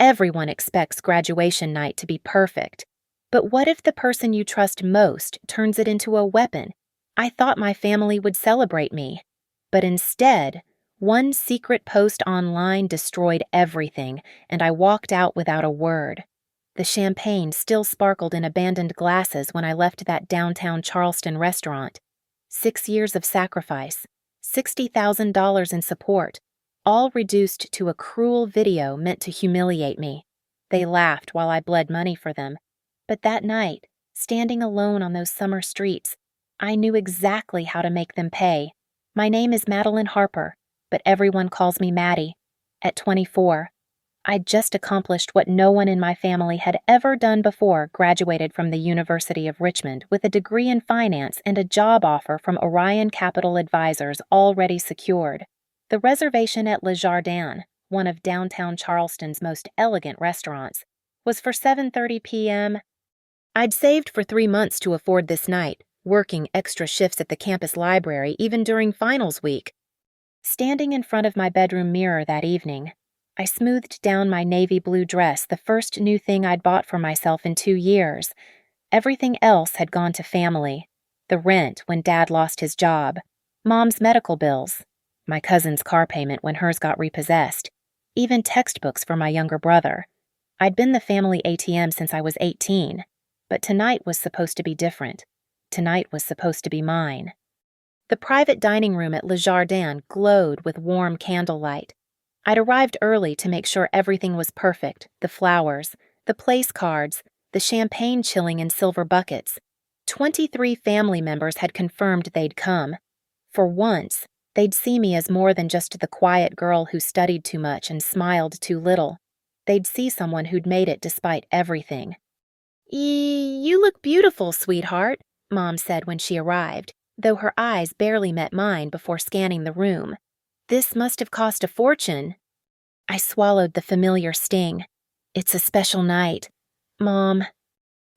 Everyone expects graduation night to be perfect. But what if the person you trust most turns it into a weapon? I thought my family would celebrate me. But instead, one secret post online destroyed everything, and I walked out without a word. The champagne still sparkled in abandoned glasses when I left that downtown Charleston restaurant. 6 years of sacrifice, $60,000 in support, all reduced to a cruel video meant to humiliate me. They laughed while I bled money for them. But that night, standing alone on those summer streets, I knew exactly how to make them pay. My name is Madeline Harper, but everyone calls me Maddie. At 24, I'd just accomplished what no one in my family had ever done before, graduated from the University of Richmond with a degree in finance and a job offer from Orion Capital Advisors already secured. The reservation at Le Jardin, one of downtown Charleston's most elegant restaurants, was for 7:30 p.m. I'd saved for 3 months to afford this night, working extra shifts at the campus library even during finals week. Standing in front of my bedroom mirror that evening, I smoothed down my navy blue dress, the first new thing I'd bought for myself in 2 years. Everything else had gone to family. The rent when Dad lost his job, Mom's medical bills, my cousin's car payment when hers got repossessed, even textbooks for my younger brother. I'd been the family ATM since I was 18, but tonight was supposed to be different. Tonight was supposed to be mine. The private dining room at Le Jardin glowed with warm candlelight. I'd arrived early to make sure everything was perfect, the flowers, the place cards, the champagne chilling in silver buckets. 23 family members had confirmed they'd come. For once, they'd see me as more than just the quiet girl who studied too much and smiled too little. They'd see someone who'd made it despite everything. "You look beautiful, sweetheart," Mom said when she arrived, though her eyes barely met mine before scanning the room. "This must have cost a fortune." I swallowed the familiar sting. "It's a special night, Mom."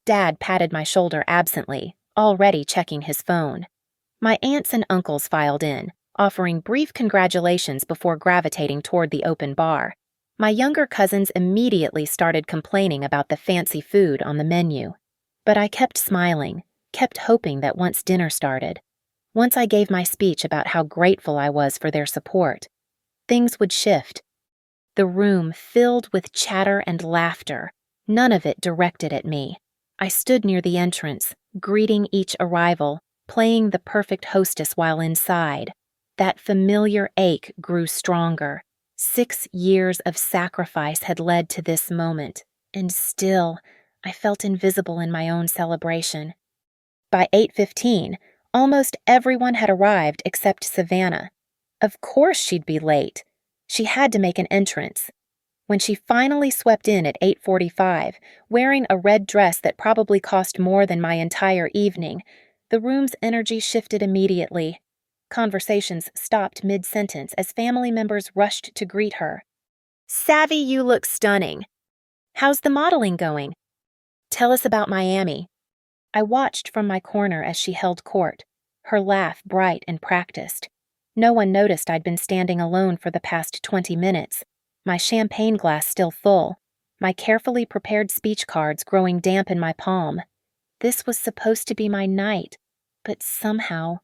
Dad patted my shoulder absently, already checking his phone. My aunts and uncles filed in, offering brief congratulations before gravitating toward the open bar. My younger cousins immediately started complaining about the fancy food on the menu. But I kept smiling, kept hoping that once dinner started, once I gave my speech about how grateful I was for their support, things would shift. The room filled with chatter and laughter, none of it directed at me. I stood near the entrance, greeting each arrival, playing the perfect hostess while inside. That familiar ache grew stronger. 6 years of sacrifice had led to this moment, and still, I felt invisible in my own celebration. By 8:15, almost everyone had arrived except Savannah. Of course she'd be late. She had to make an entrance. When she finally swept in at 8:45, wearing a red dress that probably cost more than my entire evening, the room's energy shifted immediately. Conversations stopped mid-sentence as family members rushed to greet her. "Savvy, you look stunning. How's the modeling going? Tell us about Miami." I watched from my corner as she held court, her laugh bright and practiced. No one noticed I'd been standing alone for the past 20 minutes, my champagne glass still full, my carefully prepared speech cards growing damp in my palm. This was supposed to be my night, but somehow,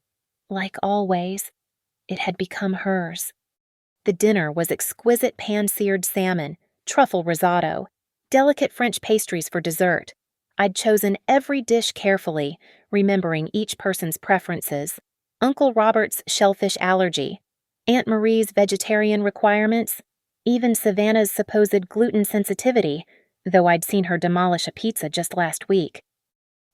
like always, it had become hers. The dinner was exquisite pan-seared salmon, truffle risotto, delicate French pastries for dessert. I'd chosen every dish carefully, remembering each person's preferences. Uncle Robert's shellfish allergy, Aunt Marie's vegetarian requirements, even Savannah's supposed gluten sensitivity, though I'd seen her demolish a pizza just last week.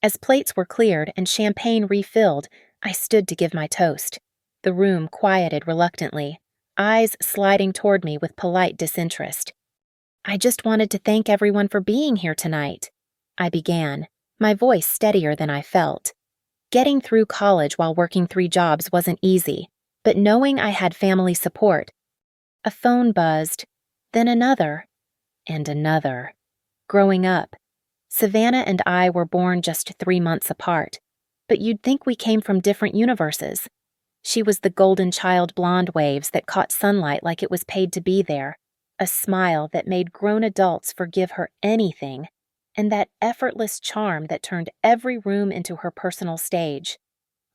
As plates were cleared and champagne refilled, I stood to give my toast. The room quieted reluctantly, eyes sliding toward me with polite disinterest. "I just wanted to thank everyone for being here tonight," I began, my voice steadier than I felt. Getting through college while working 3 jobs wasn't easy, but knowing I had family support. A phone buzzed, then another, and another. Growing up, Savannah and I were born just 3 months apart, but you'd think we came from different universes. She was the golden child blonde waves that caught sunlight like it was paid to be there, a smile that made grown adults forgive her anything, and that effortless charm that turned every room into her personal stage.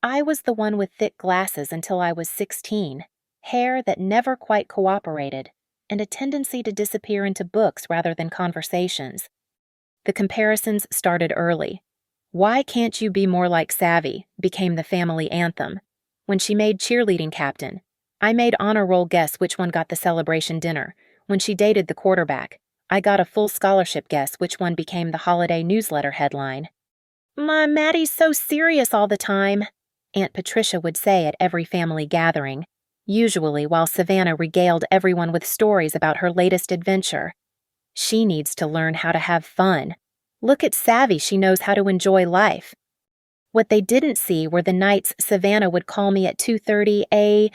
I was the one with thick glasses until I was 16, hair that never quite cooperated, and a tendency to disappear into books rather than conversations. The comparisons started early. "Why can't you be more like Savvy?" became the family anthem. When she made cheerleading captain, I made honor roll guess which one got the celebration dinner. When she dated the quarterback, I got a full scholarship guess which one became the holiday newsletter headline. "My Maddie's so serious all the time," Aunt Patricia would say at every family gathering, usually while Savannah regaled everyone with stories about her latest adventure. "She needs to learn how to have fun. Look at Savvy, she knows how to enjoy life." What they didn't see were the nights Savannah would call me at 2:30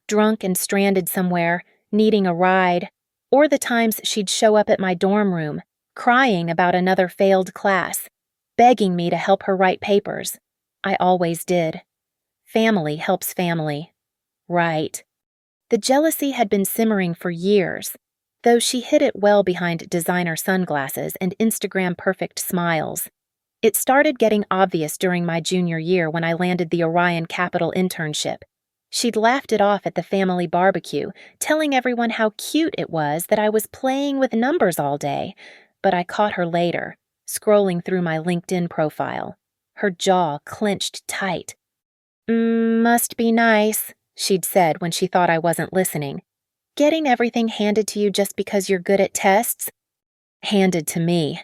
drunk and stranded somewhere, needing a ride, or the times she'd show up at my dorm room, crying about another failed class, begging me to help her write papers. I always did. Family helps family. Right. The jealousy had been simmering for years, though she hid it well behind designer sunglasses and Instagram-perfect smiles. It started getting obvious during my junior year when I landed the Orion Capital internship. She'd laughed it off at the family barbecue, telling everyone how cute it was that I was playing with numbers all day, but I caught her later, scrolling through my LinkedIn profile. Her jaw clenched tight. "Must be nice," she'd said when she thought I wasn't listening. "Getting everything handed to you just because you're good at tests?" Handed to me.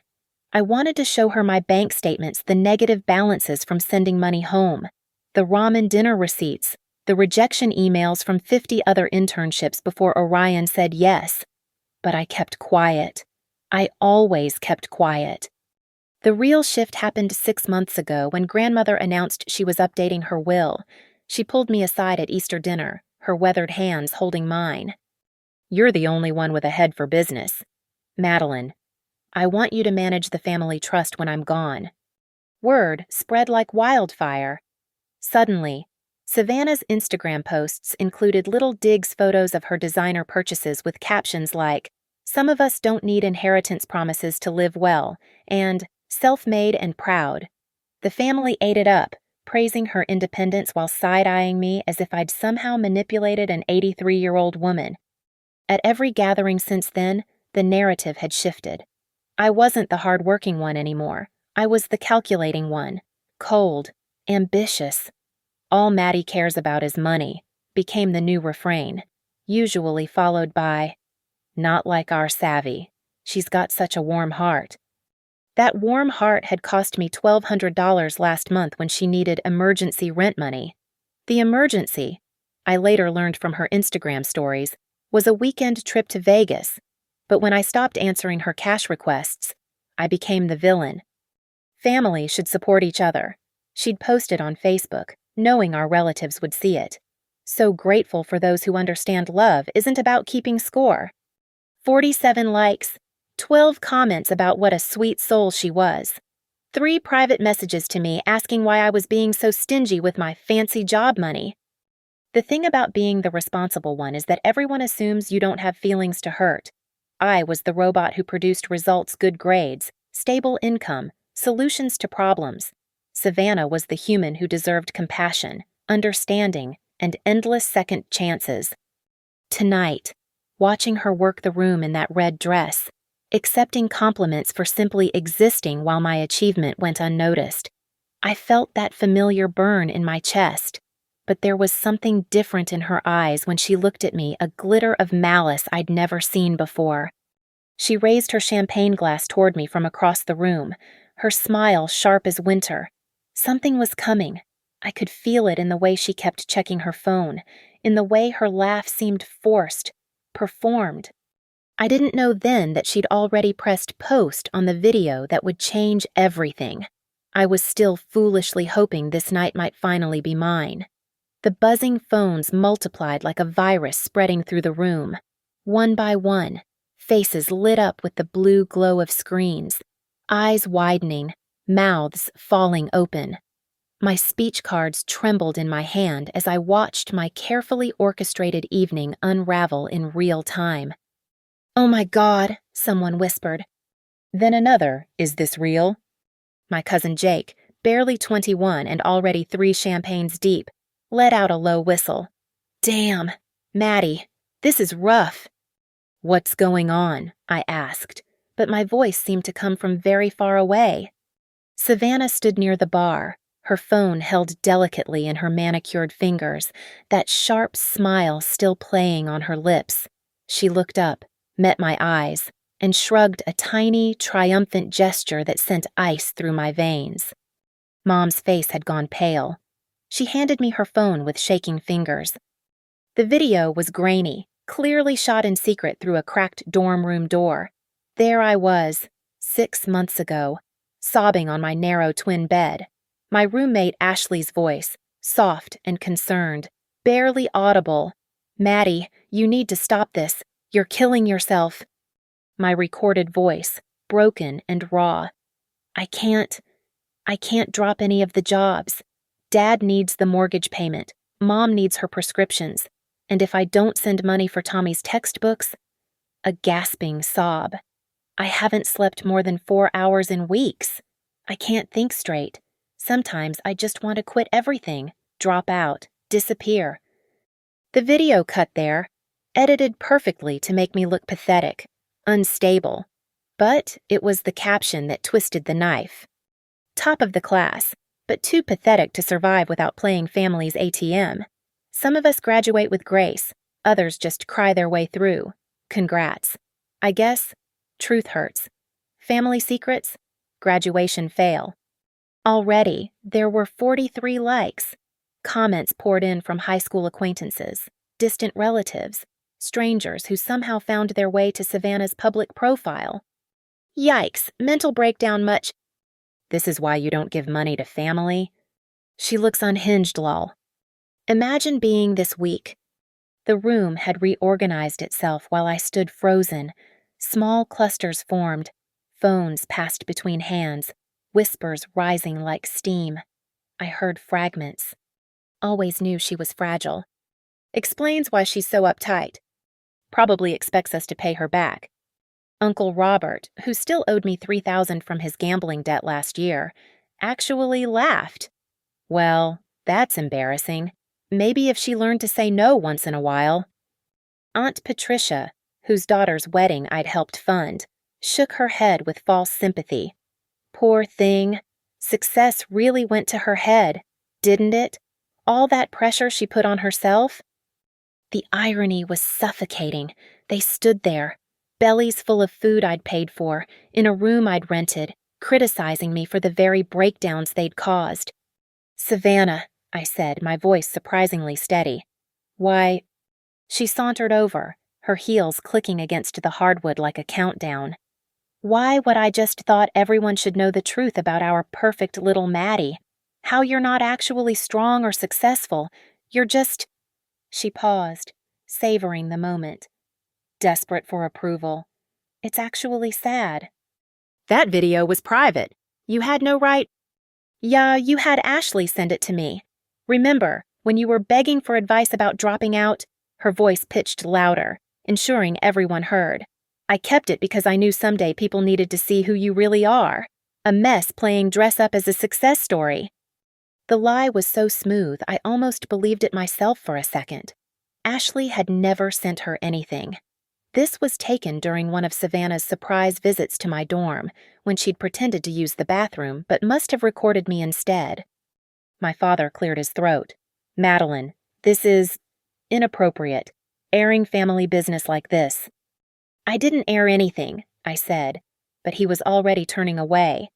I wanted to show her my bank statements, the negative balances from sending money home, the ramen dinner receipts, the rejection emails from 50 other internships before Orion said yes. But I kept quiet. I always kept quiet. The real shift happened 6 months ago when grandmother announced she was updating her will. She pulled me aside at Easter dinner, her weathered hands holding mine. "You're the only one with a head for business. Madeline, I want you to manage the family trust when I'm gone." Word spread like wildfire. Suddenly, Savannah's Instagram posts included little digs photos of her designer purchases with captions like, "Some of us don't need inheritance promises to live well," and "self-made and proud." The family ate it up, praising her independence while side-eyeing me as if I'd somehow manipulated an 83-year-old woman. At every gathering since then, the narrative had shifted. I wasn't the hard-working one anymore. I was the calculating one, cold, ambitious. "All Maddie cares about is money," became the new refrain, usually followed by, "Not like our Savvy. She's got such a warm heart." That warm heart had cost me $1,200 last month when she needed emergency rent money. The emergency, I later learned from her Instagram stories, was a weekend trip to Vegas. But when I stopped answering her cash requests, I became the villain. Family should support each other. She'd posted on Facebook, knowing our relatives would see it. "So grateful for those who understand love isn't about keeping score." 47 likes, 12 comments about what a sweet soul she was. 3 private messages to me asking why I was being so stingy with my fancy job money. The thing about being the responsible one is that everyone assumes you don't have feelings to hurt. I was the robot who produced results, good grades, stable income, solutions to problems. Savannah was the human who deserved compassion, understanding, and endless second chances. Tonight, watching her work the room in that red dress, accepting compliments for simply existing while my achievement went unnoticed, I felt that familiar burn in my chest. But there was something different in her eyes when she looked at me, a glitter of malice I'd never seen before. She raised her champagne glass toward me from across the room, her smile sharp as winter. Something was coming. I could feel it in the way she kept checking her phone, in the way her laugh seemed forced, performed. I didn't know then that she'd already pressed post on the video that would change everything. I was still foolishly hoping this night might finally be mine. The buzzing phones multiplied like a virus spreading through the room. One by one, faces lit up with the blue glow of screens, eyes widening, mouths falling open. My speech cards trembled in my hand as I watched my carefully orchestrated evening unravel in real time. "Oh my God," someone whispered. Then another, "Is this real?" My cousin Jake, barely 21 and already 3 champagnes deep, let out a low whistle. "Damn, Maddie, this is rough." "What's going on?" I asked, but my voice seemed to come from very far away. Savannah stood near the bar, her phone held delicately in her manicured fingers, that sharp smile still playing on her lips. She looked up, met my eyes, and shrugged a tiny, triumphant gesture that sent ice through my veins. Mom's face had gone pale. She handed me her phone with shaking fingers. The video was grainy, clearly shot in secret through a cracked dorm room door. There I was, 6 months ago, sobbing on my narrow twin bed. My roommate Ashley's voice, soft and concerned, barely audible. "Maddie, you need to stop this. You're killing yourself." My recorded voice, broken and raw. I can't drop any of the jobs. Dad needs the mortgage payment. Mom needs her prescriptions. And if I don't send money for Tommy's textbooks..." A gasping sob. "I haven't slept more than 4 hours in weeks. I can't think straight. Sometimes I just want to quit everything, drop out, disappear." The video cut there, edited perfectly to make me look pathetic, unstable. But it was the caption that twisted the knife. "Top of the class, but too pathetic to survive without playing family's ATM. Some of us graduate with grace, others just cry their way through. Congrats. I guess truth hurts. Family secrets, graduation fail." Already, there were 43 likes. Comments poured in from high school acquaintances, distant relatives, strangers who somehow found their way to Savannah's public profile. "Yikes, mental breakdown much. This is why you don't give money to family. She looks unhinged, lol." Imagine being this weak. The room had reorganized itself while I stood frozen. Small clusters formed, phones passed between hands, whispers rising like steam. I heard fragments. "Always knew she was fragile. Explains why she's so uptight. Probably expects us to pay her back. Uncle Robert, who still owed me $3,000 from his gambling debt last year, actually laughed. Well, that's embarrassing. Maybe if she learned to say no once in a while." Aunt Patricia, whose daughter's wedding I'd helped fund, shook her head with false sympathy. Poor thing. Success really went to her head, didn't it? All that pressure she put on herself? The irony was suffocating. They stood there, bellies full of food I'd paid for, in a room I'd rented, criticizing me for the very breakdowns they'd caused. "Savannah," I said, my voice surprisingly steady. "Why?" She sauntered over, her heels clicking against the hardwood like a countdown. "Why what I just thought everyone should know the truth about our perfect little Maddie. How you're not actually strong or successful. You're just..." She paused, savoring the moment. Desperate for approval. "It's actually sad." "That video was private. You had no right..." "Yeah, you had Ashley send it to me. Remember, when you were begging for advice about dropping out?" Her voice pitched louder, ensuring everyone heard. "I kept it because I knew someday people needed to see who you really are. A mess playing dress up as a success story." The lie was so smooth, I almost believed it myself for a second. Ashley had never sent her anything. This was taken during one of Savannah's surprise visits to my dorm, when she'd pretended to use the bathroom but must have recorded me instead. My father cleared his throat. "Madeline, this is inappropriate, airing family business like this." "I didn't air anything," I said, but he was already turning away.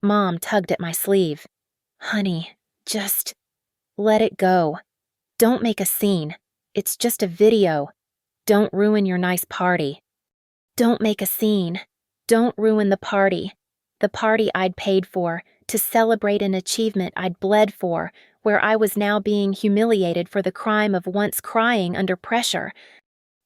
Mom tugged at my sleeve. "Honey, just let it go. Don't make a scene. It's just a video. Don't ruin your nice party. Don't make a scene. Don't ruin the party I'd paid for, to celebrate an achievement I'd bled for, where I was now being humiliated for the crime of once crying under pressure."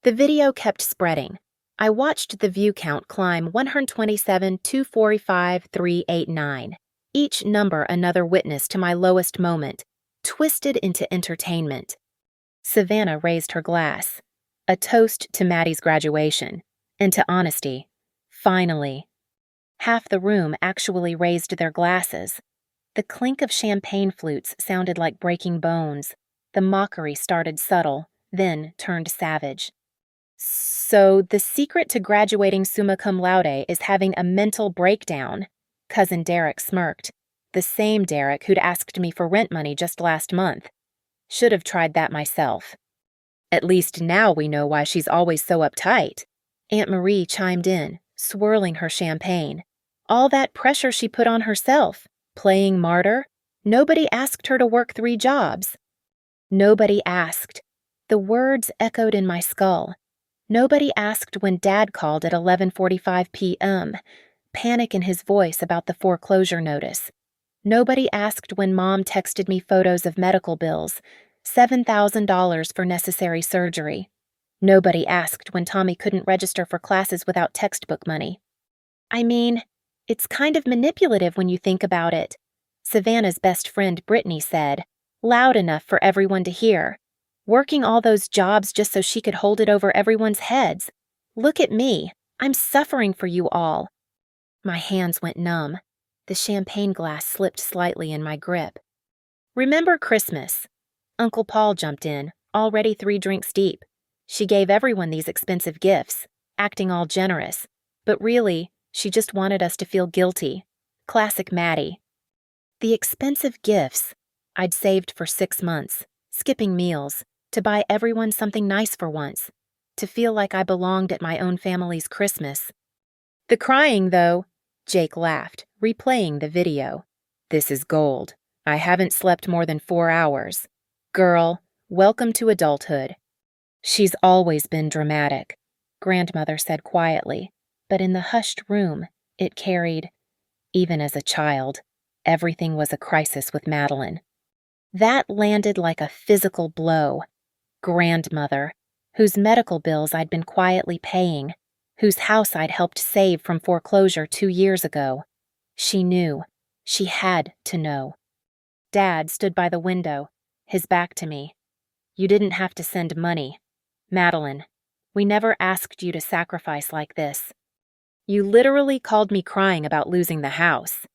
The video kept spreading. I watched the view count climb 127, 245, 389. Each number another witness to my lowest moment, twisted into entertainment. Savannah raised her glass. A toast to Maddie's graduation. into honesty. Finally. Half the room actually raised their glasses. The clink of champagne flutes sounded like breaking bones. The mockery started subtle, then turned savage. So the secret to graduating summa cum laude is having a mental breakdown. Cousin Derek smirked. The same Derek who'd asked me for rent money just last month. Should have tried that myself. At least now we know why she's always so uptight. Aunt Marie chimed in, swirling her champagne. All that pressure she put on herself, playing martyr. Nobody asked her to work 3 jobs. Nobody asked. The words echoed in my skull. Nobody asked when Dad called at 11:45 p.m., panic in his voice about the foreclosure notice. Nobody asked when Mom texted me photos of medical bills, $7,000 for necessary surgery. Nobody asked when Tommy couldn't register for classes without textbook money. I mean, it's kind of manipulative when you think about it. Savannah's best friend Brittany said, loud enough for everyone to hear. Working all those jobs just so she could hold it over everyone's heads. Look at me. I'm suffering for you all. My hands went numb. The champagne glass slipped slightly in my grip. Remember Christmas? Uncle Paul jumped in, already 3 drinks deep. She gave everyone these expensive gifts, acting all generous. But really, she just wanted us to feel guilty. Classic Maddie. The expensive gifts I'd saved for 6 months, skipping meals, to buy everyone something nice for once, to feel like I belonged at my own family's Christmas. The crying, though, Jake laughed, replaying the video. This is gold. I haven't slept more than 4 hours. Girl, welcome to adulthood. She's always been dramatic, Grandmother said quietly, but in the hushed room, it carried, even as a child, everything was a crisis with Madeline. That landed like a physical blow. Grandmother, whose medical bills I'd been quietly paying, whose house I'd helped save from foreclosure 2 years ago. She knew. She had to know. Dad stood by the window, his back to me. You didn't have to send money. Madeline, we never asked you to sacrifice like this. You literally called me crying about losing the house,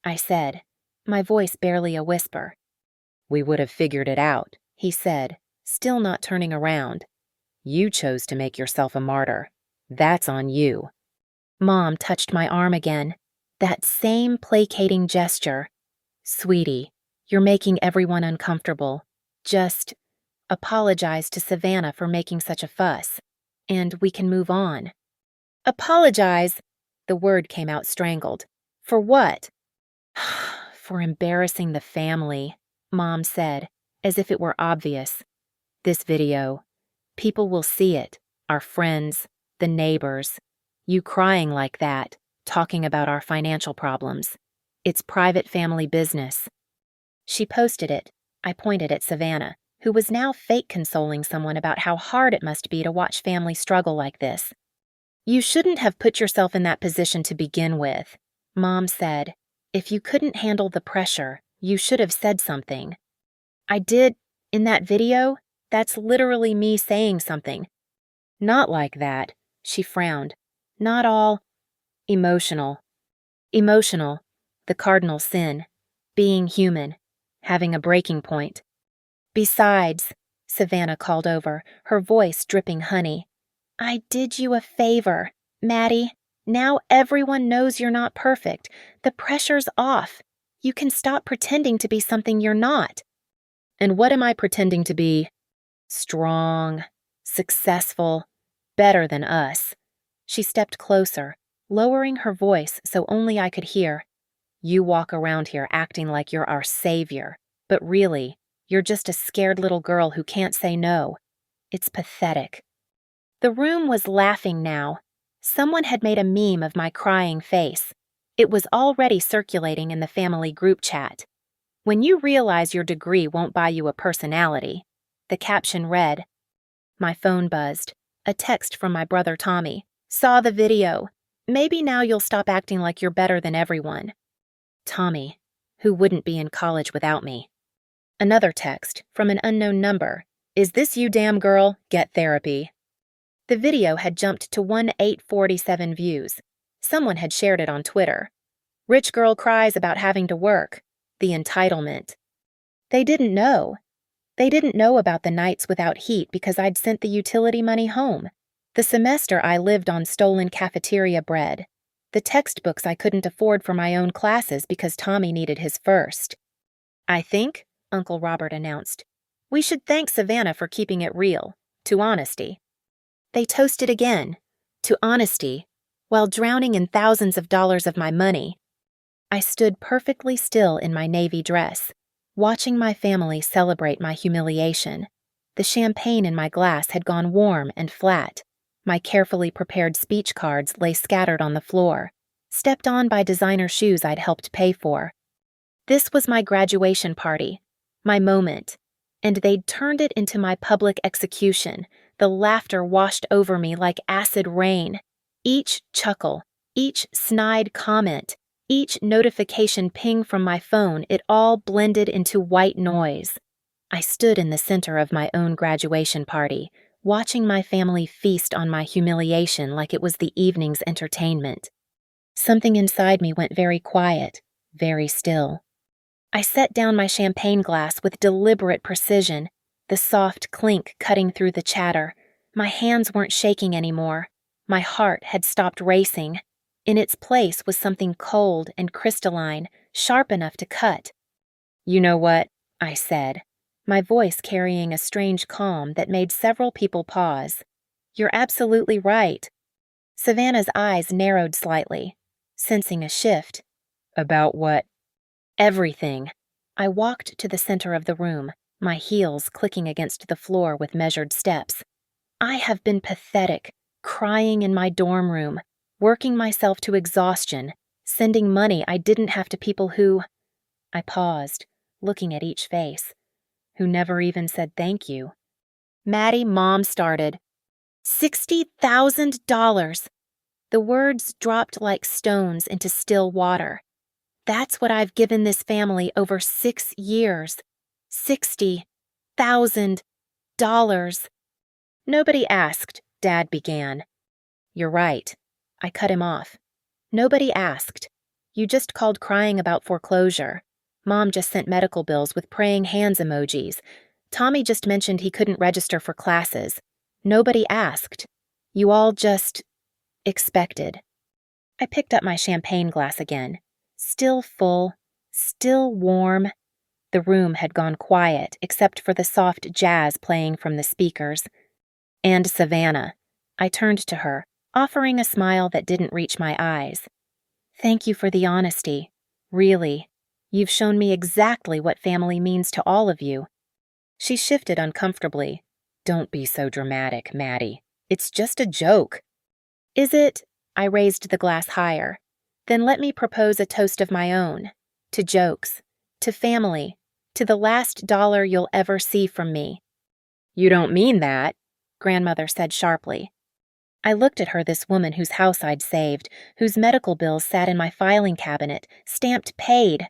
I said, my voice barely a whisper. We would have figured it out, he said, still not turning around. You chose to make yourself a martyr. That's on you. Mom touched my arm again. That same placating gesture. Sweetie, you're making everyone uncomfortable. Just apologize to Savannah for making such a fuss, and we can move on. Apologize? The word came out strangled. For what? For embarrassing the family, Mom said, as if it were obvious. This video. People will see it. Our friends, the neighbors. You crying like that, talking about our financial problems. It's private family business. She posted it. I pointed at Savannah, who was now fake consoling someone about how hard it must be to watch family struggle like this. You shouldn't have put yourself in that position to begin with, Mom said. If you couldn't handle the pressure, you should have said something. I did, in that video. That's literally me saying something. Not like that, she frowned. Not all emotional. Emotional, the cardinal sin. Being human. Having a breaking point. Besides, Savannah called over, her voice dripping honey. I did you a favor, Maddie. Now everyone knows you're not perfect. The pressure's off. You can stop pretending to be something you're not. And what am I pretending to be? Strong, successful, better than us. She stepped closer, lowering her voice so only I could hear. You walk around here acting like you're our savior, but really, you're just a scared little girl who can't say no. It's pathetic. The room was laughing now. Someone had made a meme of my crying face. It was already circulating in the family group chat. When you realize your degree won't buy you a personality, the caption read. My phone buzzed. A text from my brother Tommy. Saw the video. Maybe now you'll stop acting like you're better than everyone. Tommy, who wouldn't be in college without me. Another text from an unknown number. Is this you, damn girl? Get therapy. The video had jumped to 1,847 views. Someone had shared it on Twitter. Rich girl cries about having to work. The entitlement. They didn't know. They didn't know about the nights without heat because I'd sent the utility money home. The semester I lived on stolen cafeteria bread. The textbooks I couldn't afford for my own classes because Tommy needed his first. I think, Uncle Robert announced, we should thank Savannah for keeping it real, to honesty. They toasted again, to honesty, while drowning in thousands of dollars of my money. I stood perfectly still in my navy dress, watching my family celebrate my humiliation. The champagne in my glass had gone warm and flat. My carefully prepared speech cards lay scattered on the floor, stepped on by designer shoes I'd helped pay for. This was my graduation party, my moment, and they'd turned it into my public execution. The laughter washed over me like acid rain. Each chuckle, each snide comment, each notification ping from my phone, it all blended into white noise. I stood in the center of my own graduation party, watching my family feast on my humiliation like it was the evening's entertainment. Something inside me went very quiet, very still. I set down my champagne glass with deliberate precision, the soft clink cutting through the chatter. My hands weren't shaking anymore. My heart had stopped racing. In its place was something cold and crystalline, sharp enough to cut. You know what? I said, my voice carrying a strange calm that made several people pause. You're absolutely right. Savannah's eyes narrowed slightly, sensing a shift. About what? Everything. I walked to the center of the room, my heels clicking against the floor with measured steps. I have been pathetic, crying in my dorm room, working myself to exhaustion, sending money I didn't have to people who... I paused, looking at each face, who never even said thank you. Maddie, Mom started. $60,000. The words dropped like stones into still water. That's what I've given this family over 6 years. $60,000. Nobody asked, Dad began. You're right. I cut him off. Nobody asked. You just called crying about foreclosure. Mom just sent medical bills with praying hands emojis. Tommy just mentioned he couldn't register for classes. Nobody asked. You all just expected. I picked up my champagne glass again. Still full, still warm. The room had gone quiet except for the soft jazz playing from the speakers. And Savannah. I turned to her, offering a smile that didn't reach my eyes. Thank you for the honesty. Really. You've shown me exactly what family means to all of you. She shifted uncomfortably. Don't be so dramatic, Maddie. It's just a joke. Is it? I raised the glass higher. Then let me propose a toast of my own. To jokes. To family. To the last dollar you'll ever see from me. You don't mean that, Grandmother said sharply. I looked at her, this woman whose house I'd saved, whose medical bills sat in my filing cabinet, stamped paid.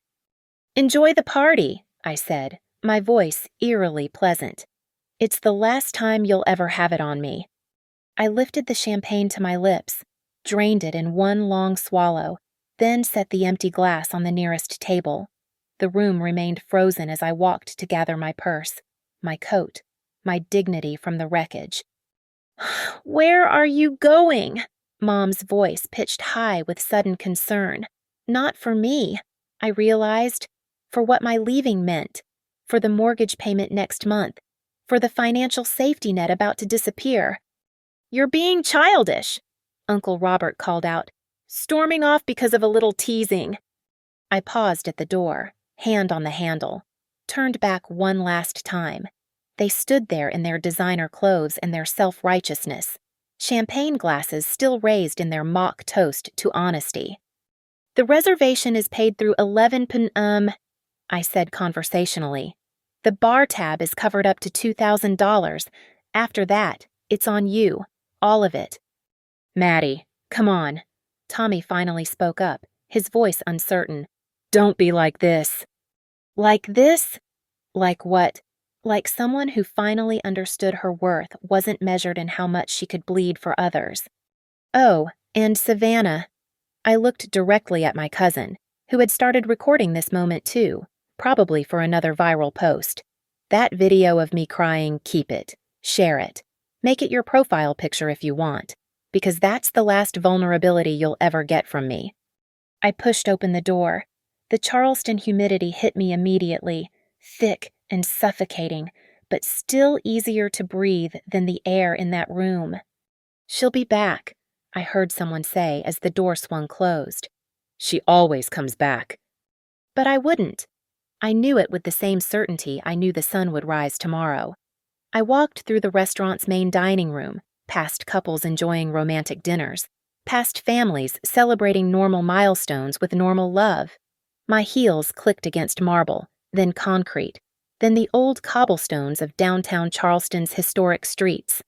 Enjoy the party, I said, my voice eerily pleasant. It's the last time you'll ever have it on me. I lifted the champagne to my lips, drained it in one long swallow, then set the empty glass on the nearest table. The room remained frozen as I walked to gather my purse, my coat, my dignity from the wreckage. Where are you going? Mom's voice pitched high with sudden concern. Not for me, I realized. For what my leaving meant. For the mortgage payment next month. For the financial safety net about to disappear. You're being childish, Uncle Robert called out, storming off because of a little teasing. I paused at the door, hand on the handle, turned back one last time. They stood there in their designer clothes and their self-righteousness, champagne glasses still raised in their mock toast to honesty. The reservation is paid through 11 I said conversationally. The bar tab is covered up to $2,000. After that, it's on you, all of it. Maddie, come on. Tommy finally spoke up, his voice uncertain. Don't be like this. Like this? Like what? Like someone who finally understood her worth wasn't measured in how much she could bleed for others. Oh, and Savannah. I looked directly at my cousin, who had started recording this moment too, probably for another viral post. That video of me crying, keep it, share it, make it your profile picture if you want, because that's the last vulnerability you'll ever get from me. I pushed open the door. The Charleston humidity hit me immediately, thick and suffocating, but still easier to breathe than the air in that room. "She'll be back," I heard someone say as the door swung closed. "She always comes back." But I wouldn't. I knew it with the same certainty I knew the sun would rise tomorrow. I walked through the restaurant's main dining room, past couples enjoying romantic dinners, past families celebrating normal milestones with normal love. My heels clicked against marble, then concrete, then the old cobblestones of downtown Charleston's historic streets.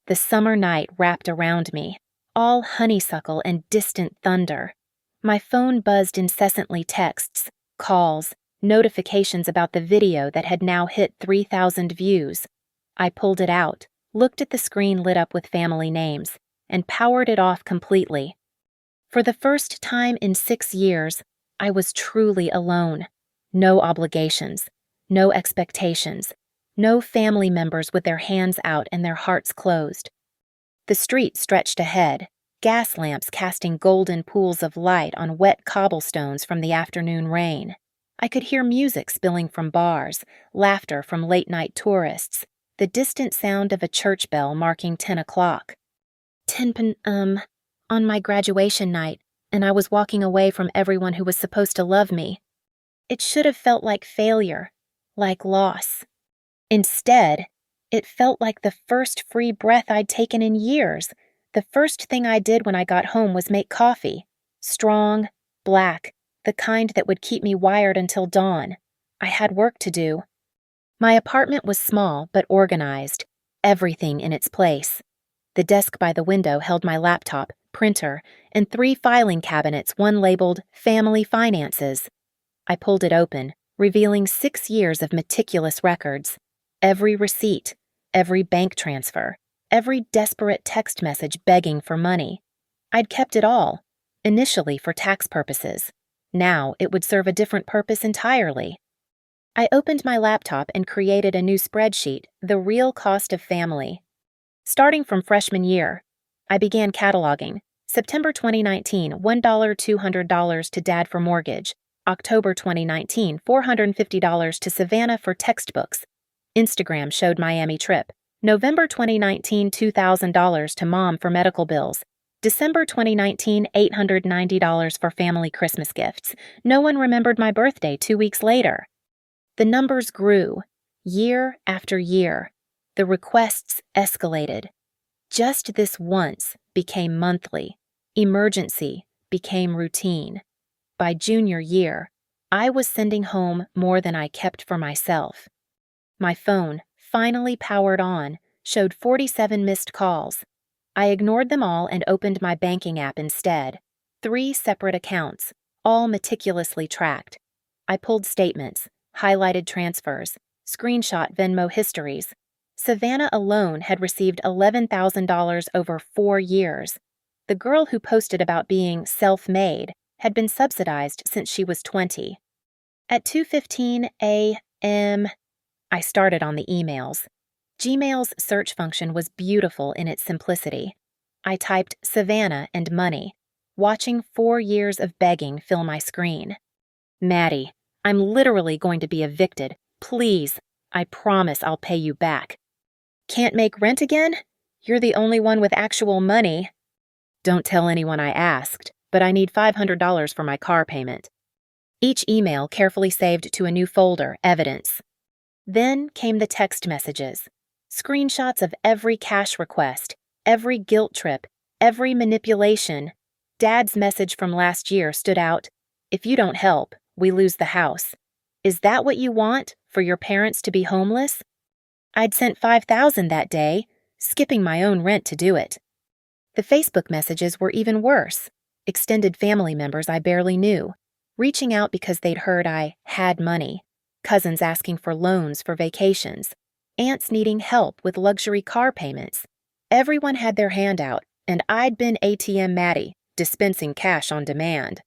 The summer night wrapped around me, all honeysuckle and distant thunder. My phone buzzed incessantly texts, calls, notifications about the video that had now hit 3,000 views. I pulled it out, looked at the screen lit up with family names, and powered it off completely. For the first time in 6 years, I was truly alone. No obligations, no expectations, no family members with their hands out and their hearts closed. The street stretched ahead, gas lamps casting golden pools of light on wet cobblestones from the afternoon rain. I could hear music spilling from bars, laughter from late-night tourists, the distant sound of a church bell marking 10 o'clock. On my graduation night, and I was walking away from everyone who was supposed to love me. It should have felt like failure, like loss. Instead, it felt like the first free breath I'd taken in years. The first thing I did when I got home was make coffee. Strong, black, the kind that would keep me wired until dawn. I had work to do. My apartment was small but organized, everything in its place. The desk by the window held my laptop, printer, and 3 filing cabinets, one labeled Family Finances. I pulled it open, revealing 6 years of meticulous records. Every receipt, every bank transfer, every desperate text message begging for money. I'd kept it all, initially for tax purposes. Now it would serve a different purpose entirely. I opened my laptop and created a new spreadsheet, The Real Cost of Family. Starting from freshman year, I began cataloging. September 2019, $1 $200 to Dad for mortgage. October 2019, $450 to Savannah for textbooks. Instagram showed Miami trip. November 2019, $2,000 to Mom for medical bills. December 2019, $890 for family Christmas gifts. No one remembered my birthday 2 weeks later. The numbers grew, year after year. The requests escalated. Just this once became monthly. Emergency became routine. By junior year, I was sending home more than I kept for myself. My phone, finally powered on, showed 47 missed calls. I ignored them all and opened my banking app instead. 3 separate accounts, all meticulously tracked. I pulled statements, highlighted transfers, screenshot Venmo histories. Savannah alone had received $11,000 over 4 years. The girl who posted about being self-made had been subsidized since she was 20. At 2:15 a.m., I started on the emails. Gmail's search function was beautiful in its simplicity. I typed Savannah and money, watching 4 years of begging fill my screen. "Maddie, I'm literally going to be evicted. Please, I promise I'll pay you back." "Can't make rent again? You're the only one with actual money." "Don't tell anyone I asked, but I need $500 for my car payment." Each email carefully saved to a new folder, evidence. Then came the text messages. Screenshots of every cash request, every guilt trip, every manipulation. Dad's message from last year stood out. "If you don't help, we lose the house. Is that what you want, for your parents to be homeless?" I'd sent $5,000 that day, skipping my own rent to do it. The Facebook messages were even worse. Extended family members I barely knew, reaching out because they'd heard I had money. cousins asking for loans for vacations, aunts needing help with luxury car payments. Everyone had their hand out, and I'd been ATM Maddie, dispensing cash on demand.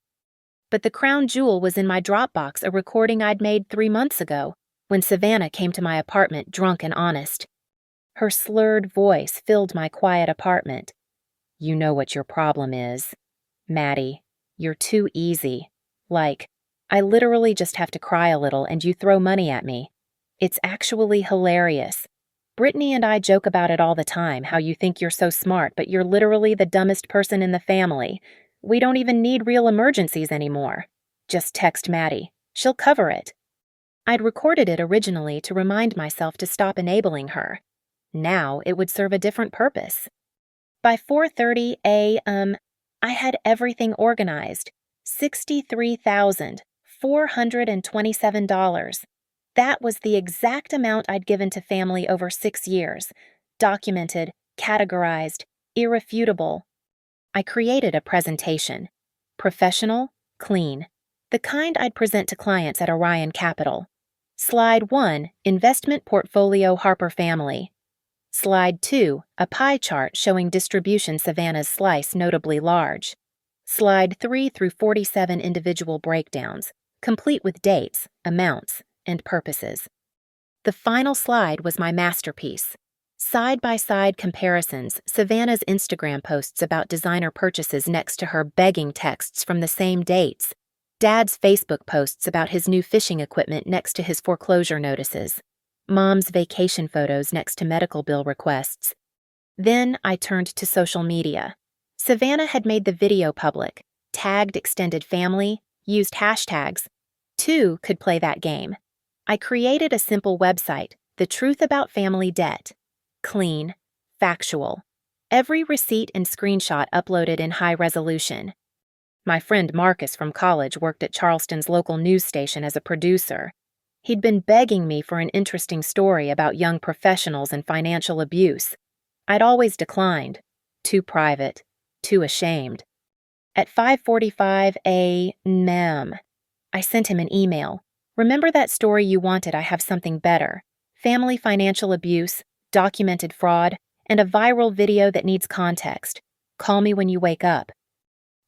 But the crown jewel was in my Dropbox, a recording I'd made 3 months ago, when Savannah came to my apartment drunk and honest. Her slurred voice filled my quiet apartment. "You know what your problem is. Maddie, you're too easy. Like, I literally just have to cry a little and you throw money at me. It's actually hilarious. Brittany and I joke about it all the time, how you think you're so smart, but you're literally the dumbest person in the family. We don't even need real emergencies anymore. Just text Maddie. She'll cover it." I'd recorded it originally to remind myself to stop enabling her. Now it would serve a different purpose. By 4:30 a.m., I had everything organized. $63,427. That was the exact amount I'd given to family over 6 years. Documented, categorized, irrefutable. I created a presentation. Professional, clean. The kind I'd present to clients at Orion Capital. Slide 1, Investment Portfolio Harper Family. Slide 2, a pie chart showing distribution Savannah's slice notably large. Slide 3 through 47 individual breakdowns, complete with dates, amounts, and purposes. The final slide was my masterpiece. Side-by-side comparisons, Savannah's Instagram posts about designer purchases next to her begging texts from the same dates. Dad's Facebook posts about his new fishing equipment next to his foreclosure notices. Mom's vacation photos next to medical bill requests. Then I turned to social media. Savannah had made the video public, tagged extended family, used hashtags. 2 could play that game. I created a simple website, The Truth About Family Debt. Clean, factual. Every receipt and screenshot uploaded in high resolution. My friend Marcus from college worked at Charleston's local news station as a producer. He'd been begging me for an interesting story about young professionals and financial abuse. I'd always declined. Too private. Too ashamed. At 5:45 a.m., I sent him an email. "Remember that story you wanted? I have something better. Family financial abuse, documented fraud, and a viral video that needs context. Call me when you wake up."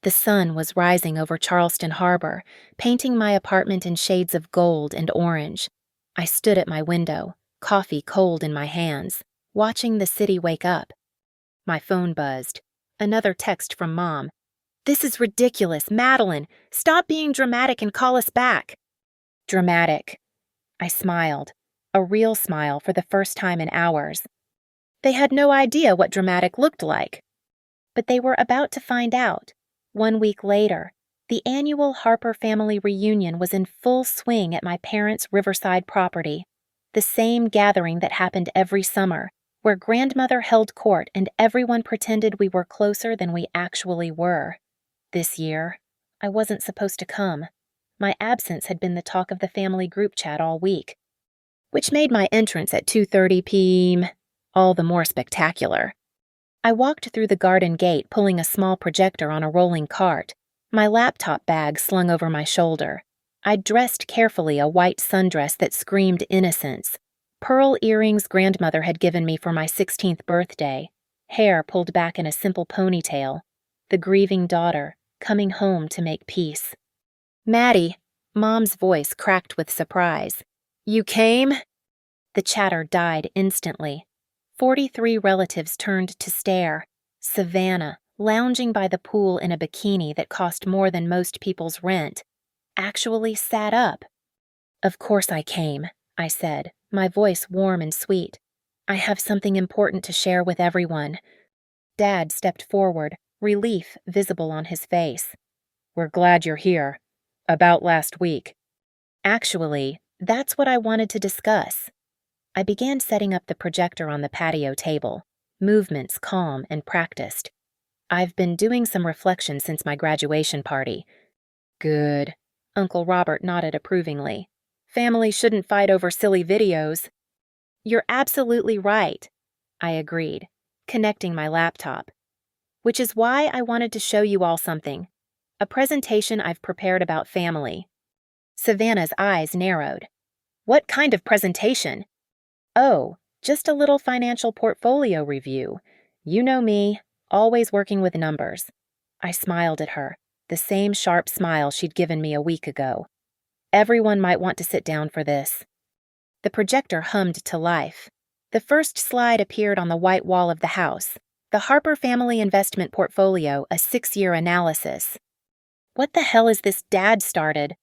The sun was rising over Charleston Harbor, painting my apartment in shades of gold and orange. I stood at my window, coffee cold in my hands, watching the city wake up. My phone buzzed. Another text from Mom. "This is ridiculous. Madeline, stop being dramatic and call us back." Dramatic. I smiled, a real smile for the first time in hours. They had no idea what dramatic looked like. But they were about to find out. 1 week later, the annual Harper family reunion was in full swing at my parents' Riverside property. The same gathering that happened every summer, where grandmother held court and everyone pretended we were closer than we actually were. This year, I wasn't supposed to come. My absence had been the talk of the family group chat all week, which made my entrance at 2:30 p.m. all the more spectacular. I walked through the garden gate pulling a small projector on a rolling cart, my laptop bag slung over my shoulder. I'd dressed carefully, a white sundress that screamed innocence. Pearl earrings grandmother had given me for my 16th birthday, hair pulled back in a simple ponytail, the grieving daughter coming home to make peace. "Maddie," Mom's voice cracked with surprise. "You came?" The chatter died instantly. 43 relatives turned to stare. Savannah, lounging by the pool in a bikini that cost more than most people's rent, actually sat up. "Of course I came," I said, my voice warm and sweet. "I have something important to share with everyone." Dad stepped forward, relief visible on his face. "We're glad you're here. About last week." "Actually, that's what I wanted to discuss." I began setting up the projector on the patio table, movements calm and practiced. "I've been doing some reflection since my graduation party." "Good." Uncle Robert nodded approvingly. "Families shouldn't fight over silly videos." "You're absolutely right," I agreed, connecting my laptop. "Which is why I wanted to show you all something. A presentation I've prepared about family." Savannah's eyes narrowed. What kind of presentation? Oh, just a little financial portfolio review. You know me, always working with numbers. I smiled at her, the same sharp smile she'd given me a week ago. Everyone might want to sit down for this. The projector hummed to life. The first slide appeared on the white wall of the house. The Harper Family Investment Portfolio, a 6-year analysis. What the hell is this Dad started?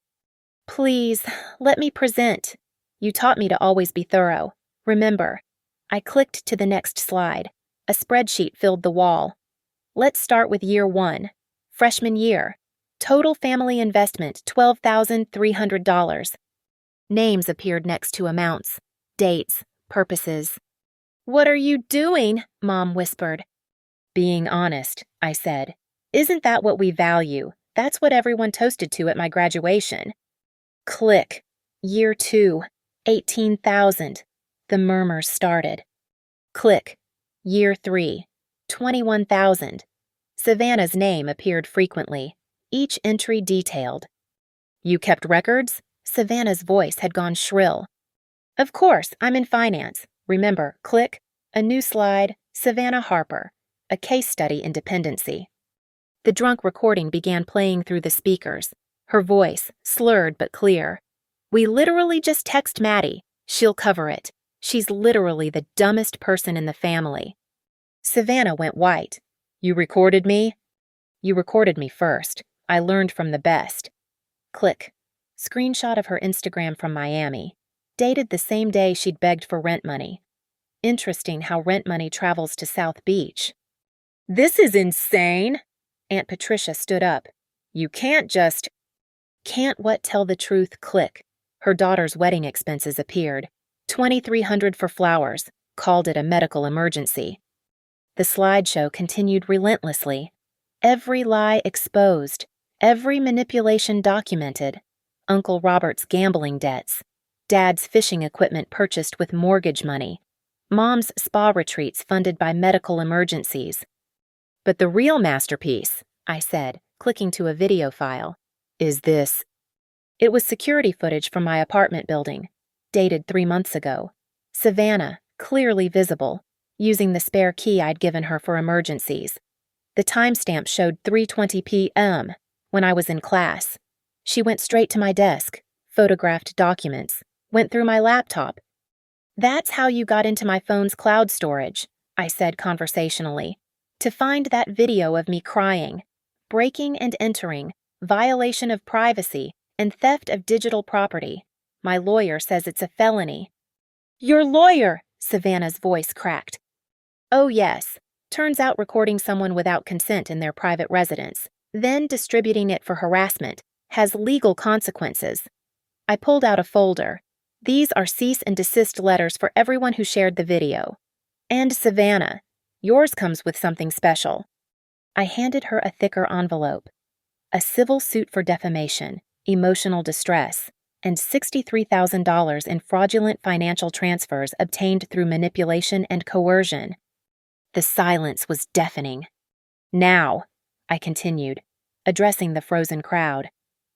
Please, let me present. You taught me to always be thorough. Remember. I clicked to the next slide. A spreadsheet filled the wall. Let's start with year 1. Freshman year. Total family investment, $12,300. Names appeared next to amounts, dates, purposes. What are you doing? Mom whispered. Being honest, I said. Isn't that what we value? That's what everyone toasted to at my graduation. Click. Year 2. 18,000. The murmurs started. Click. Year 3. 21,000. Savannah's name appeared frequently, each entry detailed. You kept records? Savannah's voice had gone shrill. Of course, I'm in finance. Remember, click. A new slide. Savannah Harper. A case study in dependency. The drunk recording began playing through the speakers, her voice slurred but clear. We literally just text Maddie. She'll cover it. She's literally the dumbest person in the family. Savannah went white. You recorded me? You recorded me first. I learned from the best. Click. Screenshot of her Instagram from Miami. Dated the same day she'd begged for rent money. Interesting how rent money travels to South Beach. This is insane! Aunt Patricia stood up. You can't just... Can't what tell the truth, click. Her daughter's wedding expenses appeared. $2,300 for flowers. Called it a medical emergency. The slideshow continued relentlessly. Every lie exposed. Every manipulation documented. Uncle Robert's gambling debts. Dad's fishing equipment purchased with mortgage money. Mom's spa retreats funded by medical emergencies. But the real masterpiece, I said, clicking to a video file, is this. It was security footage from my apartment building, dated 3 months ago. Savannah, clearly visible, using the spare key I'd given her for emergencies. The timestamp showed 3:20 p.m. when I was in class. She went straight to my desk, photographed documents, went through my laptop. That's how you got into my phone's cloud storage, I said conversationally. To find that video of me crying, breaking and entering, violation of privacy, and theft of digital property. My lawyer says it's a felony. Your lawyer, Savannah's voice cracked. Oh yes, turns out recording someone without consent in their private residence, then distributing it for harassment, has legal consequences. I pulled out a folder. These are cease and desist letters for everyone who shared the video. And Savannah, yours comes with something special. I handed her a thicker envelope. A civil suit for defamation, emotional distress, and $63,000 in fraudulent financial transfers obtained through manipulation and coercion. The silence was deafening. Now, I continued, addressing the frozen crowd,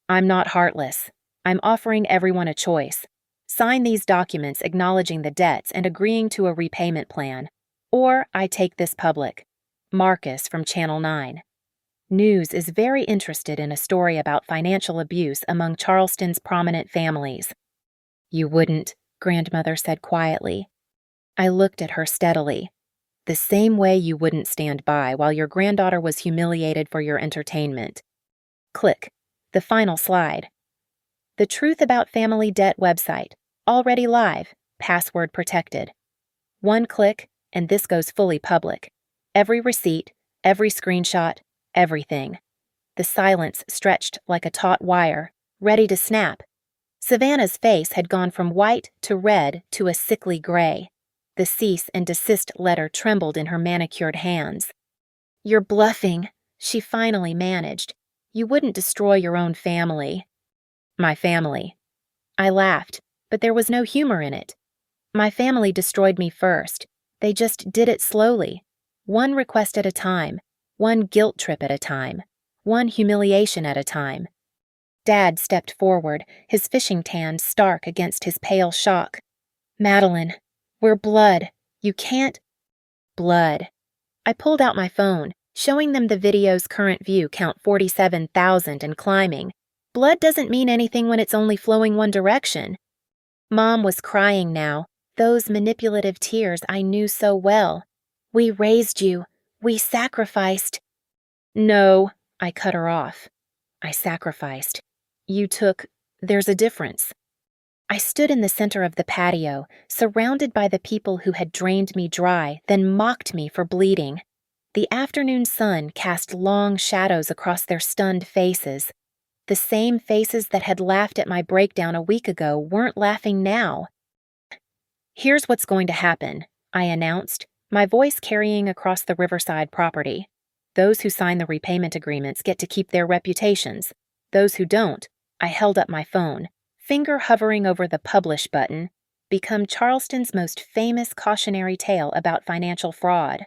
I'm not heartless. I'm offering everyone a choice. Sign these documents acknowledging the debts and agreeing to a repayment plan. Or I take this public. Marcus from Channel 9. News is very interested in a story about financial abuse among Charleston's prominent families. You wouldn't, Grandmother said quietly. I looked at her steadily. The same way you wouldn't stand by while your granddaughter was humiliated for your entertainment. Click. The final slide. The Truth About Family Debt website. Already live. Password protected. One click, and this goes fully public. Every receipt, every screenshot, everything. The silence stretched like a taut wire, ready to snap. Savannah's face had gone from white to red to a sickly gray. The cease and desist letter trembled in her manicured hands. You're bluffing, she finally managed. You wouldn't destroy your own family. My family. I laughed, but there was no humor in it. My family destroyed me first. They just did it slowly. One request at a time. One guilt trip at a time. One humiliation at a time. Dad stepped forward, his fishing tan stark against his pale shock. Madeline, we're blood. You can't. Blood. I pulled out my phone, showing them the video's current view count 47,000 and climbing. Blood doesn't mean anything when it's only flowing one direction. Mom was crying now, those manipulative tears I knew so well. We raised you. We sacrificed. No, I cut her off. I sacrificed. You took. There's a difference. I stood in the center of the patio, surrounded by the people who had drained me dry, then mocked me for bleeding. The afternoon sun cast long shadows across their stunned faces. The same faces that had laughed at my breakdown a week ago weren't laughing now. Here's what's going to happen, I announced, my voice carrying across the Riverside property. Those who sign the repayment agreements get to keep their reputations. Those who don't, I held up my phone, finger hovering over the publish button, become Charleston's most famous cautionary tale about financial fraud.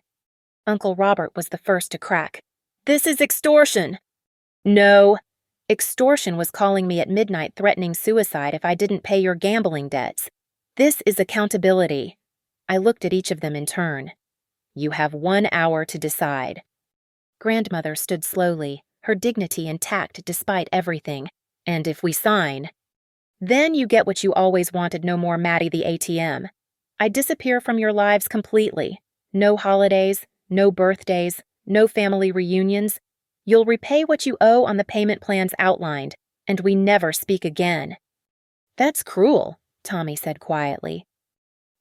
Uncle Robert was the first to crack. This is extortion. No. Extortion was calling me at midnight threatening suicide if I didn't pay your gambling debts. This is accountability. I looked at each of them in turn. You have 1 hour to decide. Grandmother stood slowly, her dignity intact despite everything. And if we sign, then you get what you always wanted, no more Maddie the ATM. I disappear from your lives completely. No holidays, no birthdays, no family reunions. You'll repay what you owe on the payment plans outlined, and we never speak again. That's cruel, Tommy said quietly.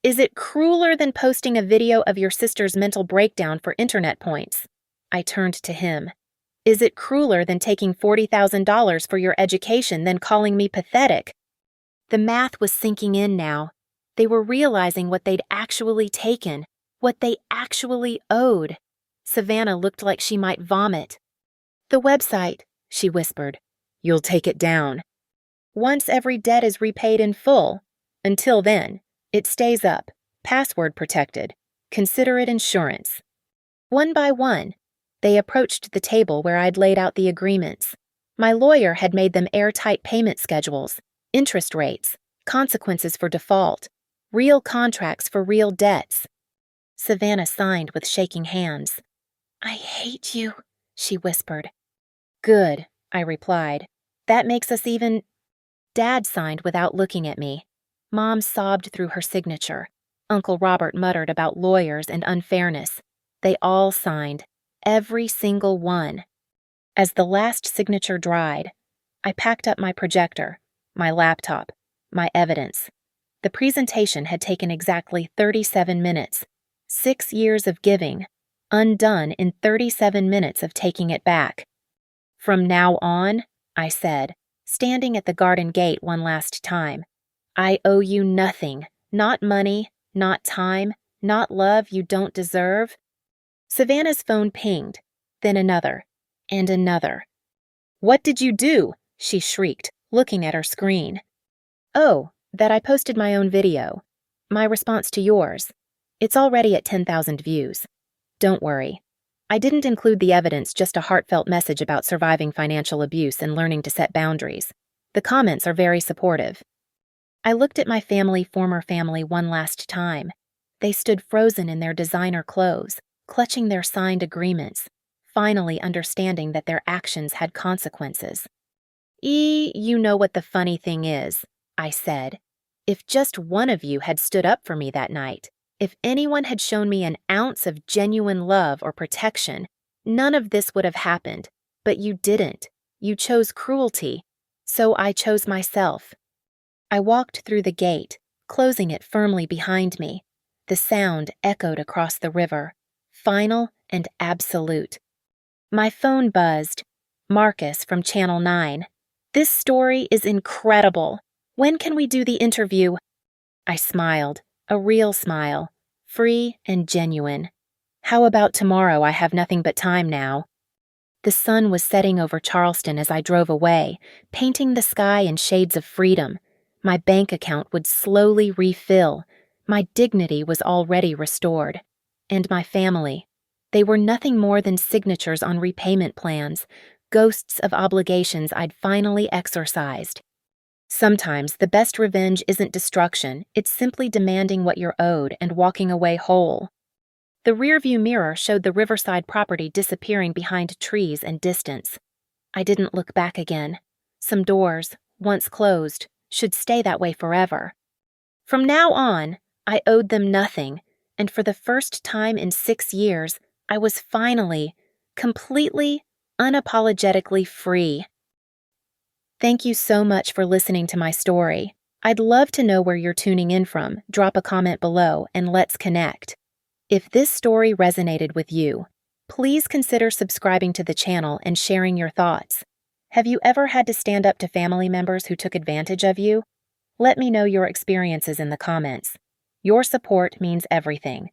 Is it crueler than posting a video of your sister's mental breakdown for internet points? I turned to him. Is it crueler than taking $40,000 for your education than calling me pathetic? The math was sinking in now. They were realizing what they'd actually taken, what they actually owed. Savannah looked like she might vomit. The website, she whispered. You'll take it down. Once every debt is repaid in full. Until then, it stays up, password protected. Consider it insurance. One by one, they approached the table where I'd laid out the agreements. My lawyer had made them airtight payment schedules, interest rates, consequences for default, real contracts for real debts. Savannah signed with shaking hands. I hate you, she whispered. Good, I replied. That makes us even. Dad signed without looking at me. Mom sobbed through her signature. Uncle Robert muttered about lawyers and unfairness. They all signed, every single one. As the last signature dried, I packed up my projector, my laptop, my evidence. The presentation had taken exactly 37 minutes. 6 years of giving, undone in 37 minutes of taking it back. From now on, I said, standing at the garden gate one last time, I owe you nothing, not money, not time, not love you don't deserve. Savannah's phone pinged, then another, and another. What did you do? She shrieked, looking at her screen. Oh, that I posted my own video. My response to yours. It's already at 10,000 views. Don't worry. I didn't include the evidence, just a heartfelt message about surviving financial abuse and learning to set boundaries. The comments are very supportive. I looked at my former family one last time. They stood frozen in their designer clothes, clutching their signed agreements, finally understanding that their actions had consequences. You know what the funny thing is, I said. If just one of you had stood up for me that night, if anyone had shown me an ounce of genuine love or protection, none of this would have happened. But you didn't. You chose cruelty. So I chose myself. I walked through the gate, closing it firmly behind me. The sound echoed across the river, final and absolute. My phone buzzed. Marcus from Channel 9. This story is incredible. When can we do the interview? I smiled, a real smile, free and genuine. How about tomorrow? I have nothing but time now. The sun was setting over Charleston as I drove away, painting the sky in shades of freedom. My bank account would slowly refill. My dignity was already restored. And my family. They were nothing more than signatures on repayment plans, ghosts of obligations I'd finally exorcised. Sometimes the best revenge isn't destruction, it's simply demanding what you're owed and walking away whole. The rearview mirror showed the riverside property disappearing behind trees and distance. I didn't look back again. Some doors, once closed, should stay that way forever. From now on, I owed them nothing, and for the first time in 6 years, I was finally, completely, unapologetically free. Thank you so much for listening to my story. I'd love to know where you're tuning in from. Drop a comment below and let's connect. If this story resonated with you, please consider subscribing to the channel and sharing your thoughts. Have you ever had to stand up to family members who took advantage of you? Let me know your experiences in the comments. Your support means everything.